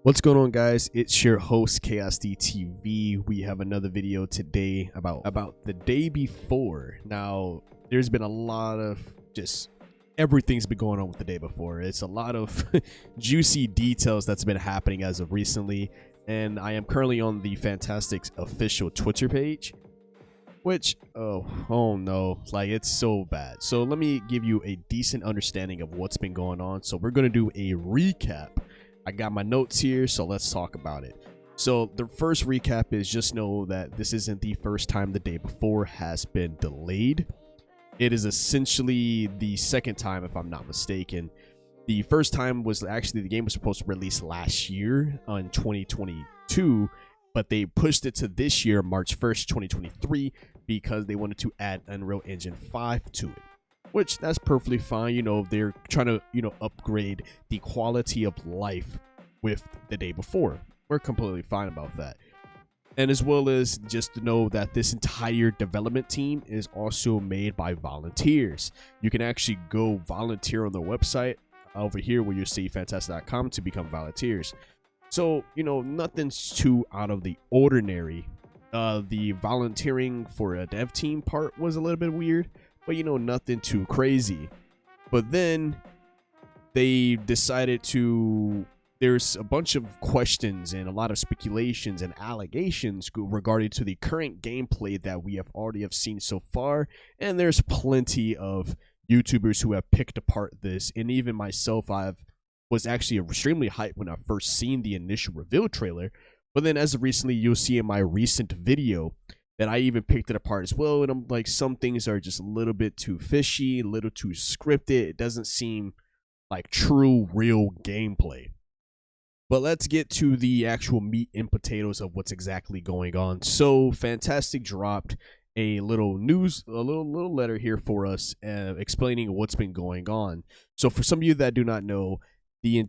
What's going on, guys? It's your host KSD We have another video today about the day before. Now, there's been a lot of just everything's been going on with the day before. It's a lot of juicy details that's been happening as of recently, and I am currently on the Fantastic's official Twitter page, which oh no, like it's so bad. So let me give you a decent understanding of what's been going on. So we're gonna do a recap. I got my notes here, so let's talk about it. So the first recap is just know that this isn't the first time the day before has been delayed. It is essentially the second time, if I'm not mistaken. The first time was actually the game was supposed to release last year in 2022, but they pushed it to this year, March 1st, 2023, because they wanted to add Unreal Engine 5 to it. Which that's perfectly fine. You know, they're trying to, upgrade the quality of life with the day before. We're completely fine about that. And as well as just to know that this entire development team is also made by volunteers. You can actually go volunteer on their website over here where you see fantastic.com to become volunteers. So, nothing's too out of the ordinary. The volunteering for a dev team part was a little bit weird, but nothing too crazy. But then they decided to, there's a bunch of questions and a lot of speculations and allegations regarding to the current gameplay that we have already seen so far, and there's plenty of YouTubers who have picked apart this, and even myself, was actually extremely hyped when I first seen the initial reveal trailer. But then as of recently, you'll see in my recent video that I even picked it apart as well, and I'm like, some things are just a little bit too fishy, a little too scripted. It doesn't seem like true, real gameplay. But let's get to the actual meat and potatoes of what's exactly going on. So Fantastic dropped a little little letter here for us, explaining what's been going on. So for some of you that do not know, the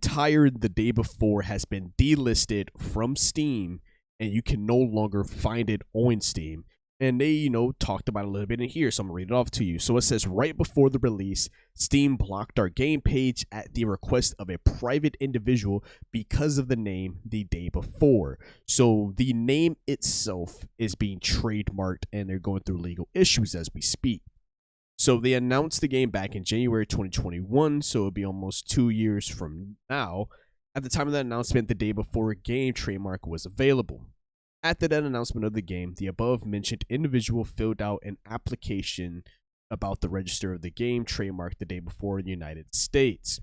day before has been delisted from Steam, and you can no longer find it on Steam. And they, talked about it a little bit in here, so I'm gonna read it off to you. So it says, right before the release, Steam blocked our game page at the request of a private individual because of the name the day before. So the name itself is being trademarked, and they're going through legal issues as we speak. So they announced the game back in January 2021, so it'll be almost 2 years from now. At the time of that announcement, the day before game trademark was available. After that announcement of the game, the above mentioned individual filled out an application about the register of the game trademark the day before in the United States.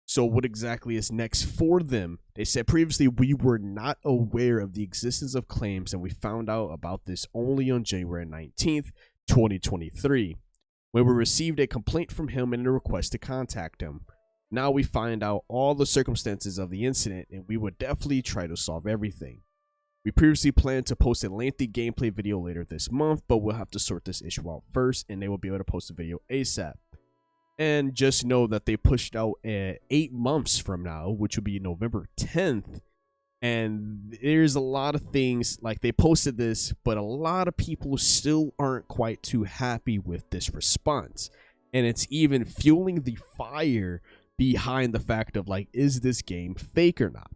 So what exactly is next for them? They said previously we were not aware of the existence of claims, and we found out about this only on January 19th, 2023, when we received a complaint from him and a request to contact him. Now we find out all the circumstances of the incident, and we would definitely try to solve everything. We previously planned to post a lengthy gameplay video later this month, but we'll have to sort this issue out first, and they will be able to post a video ASAP. And just know that they pushed out 8 months from now, which will be November 10th. And there's a lot of things, like they posted this, but a lot of people still aren't quite too happy with this response. And it's even fueling the fire behind the fact of, like, is this game fake or not?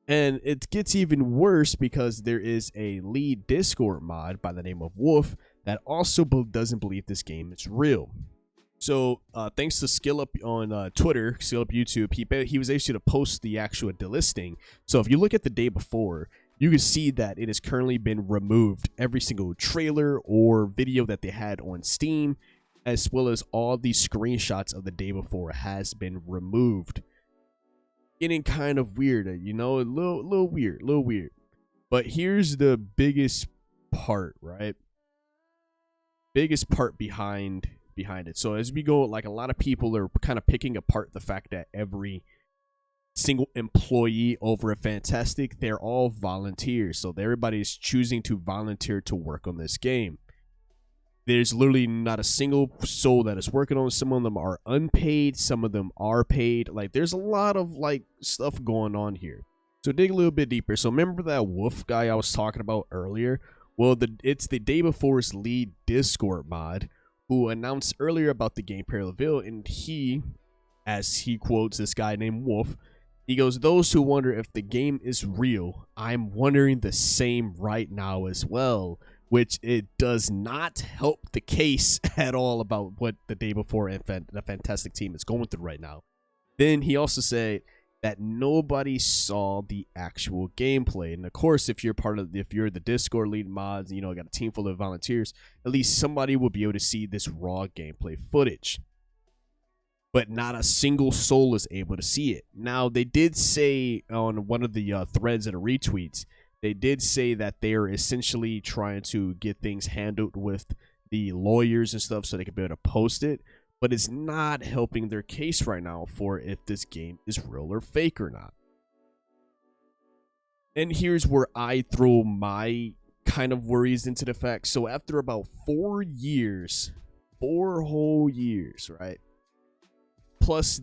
And it gets even worse because there is a lead Discord mod by the name of Wolf that also doesn't believe this game is real. So thanks to SkillUp on Twitter, SkillUp YouTube, he was able to post the actual delisting. So if you look at the day before, you can see that it has currently been removed. Every single trailer or video that they had on Steam, as well as all the screenshots of the day before, has been removed. Getting kind of weird, a little weird. But here's the biggest part, right? Biggest part behind it. So as we go, like, a lot of people are kind of picking apart the fact that every single employee over at Fantastic, they're all volunteers. So everybody's choosing to volunteer to work on this game. There's literally not a single soul that is working on it. Some of them are unpaid, some of them are paid. Like, there's a lot of, like, stuff going on here. So dig a little bit deeper. So remember that Wolf guy I was talking about earlier? Well, it's the day before's lead Discord mod who announced earlier about the gameplay reveal, and he, as he quotes this guy named Wolf, He goes, those who wonder if the game is real, I'm wondering the same right now as well, which it does not help the case at all about what the day before and the Fantastic team is going through right now. Then he also said that nobody saw the actual gameplay. And of course, if you're the Discord lead mods, you know, got a team full of volunteers, at least somebody will be able to see this raw gameplay footage. But not a single soul is able to see it. Now, they did say on one of the threads and retweets, they did say that they are essentially trying to get things handled with the lawyers and stuff so they can be able to post it. But it's not helping their case right now for if this game is real or fake or not. And here's where I throw my kind of worries into the fact. So after about 4 years, 4 whole years, right? Plus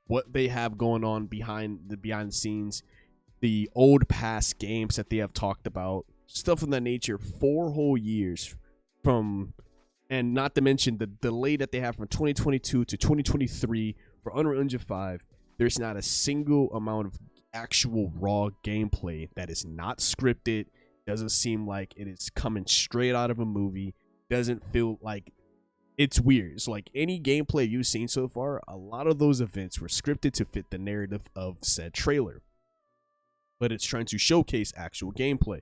what they have going on behind the scenes, the old past games that they have talked about, stuff of that nature, 4 whole years from, and not to mention the delay that they have from 2022 to 2023 for Unreal Engine 5, there's not a single amount of actual raw gameplay that is not scripted, doesn't seem like it is coming straight out of a movie, doesn't feel like. It's weird. So like any gameplay you've seen so far, a lot of those events were scripted to fit the narrative of said trailer. But it's trying to showcase actual gameplay.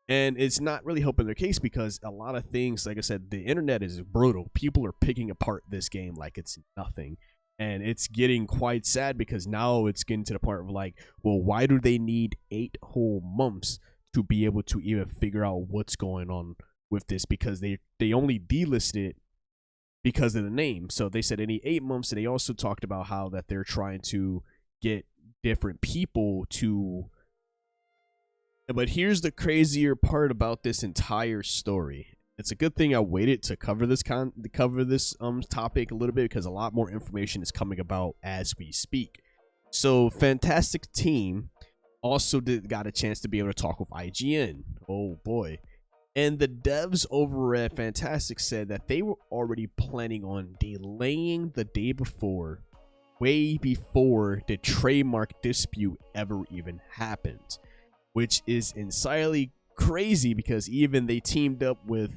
And it's not really helping their case because a lot of things, like I said, the internet is brutal. People are picking apart this game like it's nothing. And it's getting quite sad because now it's getting to the point of like, well, why do they need 8 whole months to be able to even figure out what's going on with this? Because they only delisted it because of the name. So they said any 8 months, and they also talked about how that they're trying to get different people to. But here's the crazier part about this entire story. It's a good thing I waited to cover this topic a little bit because a lot more information is coming about as we speak. So Fantastic Team also got a chance to be able to talk with IGN. Oh boy. And the devs over at Fantastic said that they were already planning on delaying the day before, way before the trademark dispute ever even happened, which is entirely crazy because even they teamed up with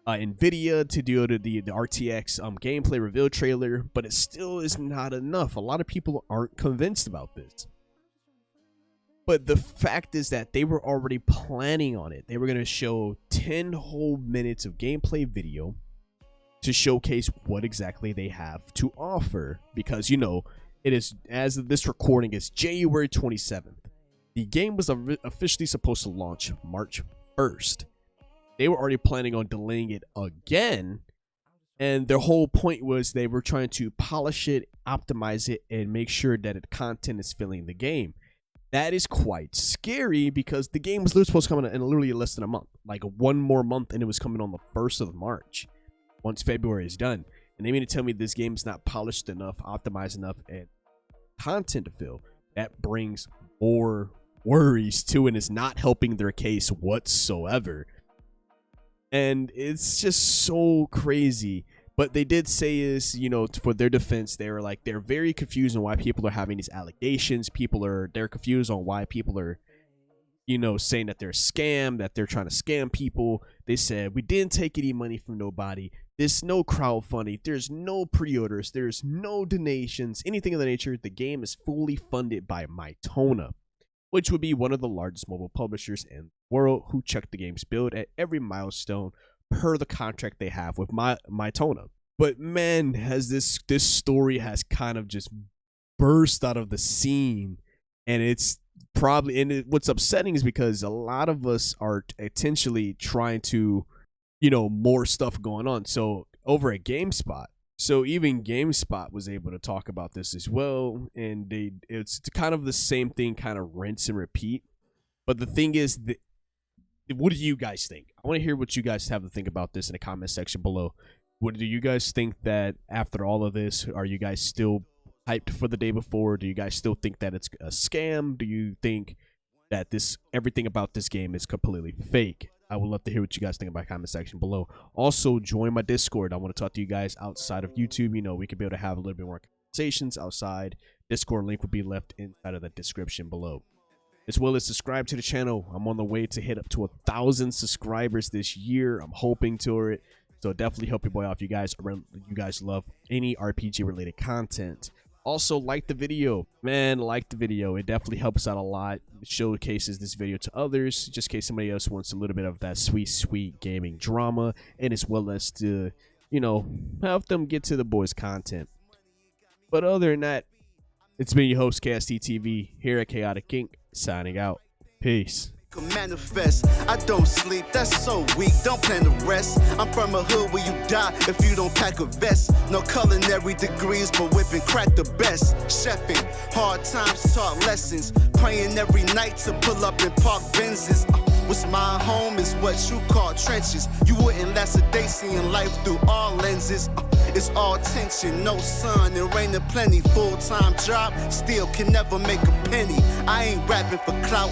NVIDIA to do the RTX gameplay reveal trailer, but it still is not enough. A lot of people aren't convinced about this. But the fact is that they were already planning on it. They were going to show 10 whole minutes of gameplay video to showcase what exactly they have to offer. Because, you know, it is, as of this recording, is January 27th. The game was officially supposed to launch March 1st. They were already planning on delaying it again. And their whole point was they were trying to polish it, optimize it, and make sure that the content is filling the game. That is quite scary because the game was supposed to come out in literally less than a month. Like 1 more month and it was coming on the 1st of March. Once February is done. And they mean to tell me this game's not polished enough, optimized enough, and content to fill. That brings more worries too, and it's not helping their case whatsoever. And it's just so crazy. But they did say is, you know, for their defense, they were like, they're very confused on why people are having these allegations. They're confused on why people are, you know, saying that they're a scam, that they're trying to scam people. They said, we didn't take any money from nobody. There's no crowdfunding. There's no pre-orders. There's no donations, anything of the nature. The game is fully funded by Mytona, which would be one of the largest mobile publishers in the world, who check the game's build at every milestone per the contract they have with Mytona. But man, has this story has kind of just burst out of the scene, and it's probably, and what's upsetting is because a lot of us are intentionally trying to, you know, more stuff going on. So over at GameSpot, so even GameSpot was able to talk about this as well, and it's kind of the same thing, kind of rinse and repeat. But the thing is, what do you guys think? I want to hear what you guys have to think about this in the comment section below. What do you guys think that after all of this, are you guys still hyped for the day before? Do you guys still think that it's a scam? Do you think that everything about this game is completely fake? I would love to hear what you guys think about the comment section below. Also, join my Discord. I want to talk to you guys outside of YouTube. You know, we could be able to have a little bit more conversations outside Discord link will be left inside of the description below. As well as subscribe to the channel. I'm on the way to hit up to 1,000 subscribers this year. I'm hoping to it. So definitely help your boy out if you guys love any RPG related content. Also, like the video, man. Like the video. It definitely helps out a lot. It showcases this video to others, just in case somebody else wants a little bit of that sweet gaming drama, and as well as to, you know, help them get to the boys' content. But other than that, it's been your host, KSDTV, here at Chaotic Inc., signing out. Peace. Manifest. I don't sleep, that's so weak, don't plan to rest. I'm from a hood where you die if you don't pack a vest. No culinary degrees, but whipping crack the best. Chefing, hard times taught lessons. Praying every night to pull up in park Benzes. What's my home is what you call trenches. You wouldn't last a day seeing life through all lenses. It's all tension, no sun, and rain and plenty. Full-time job, still can never make a penny. I ain't rapping for clout,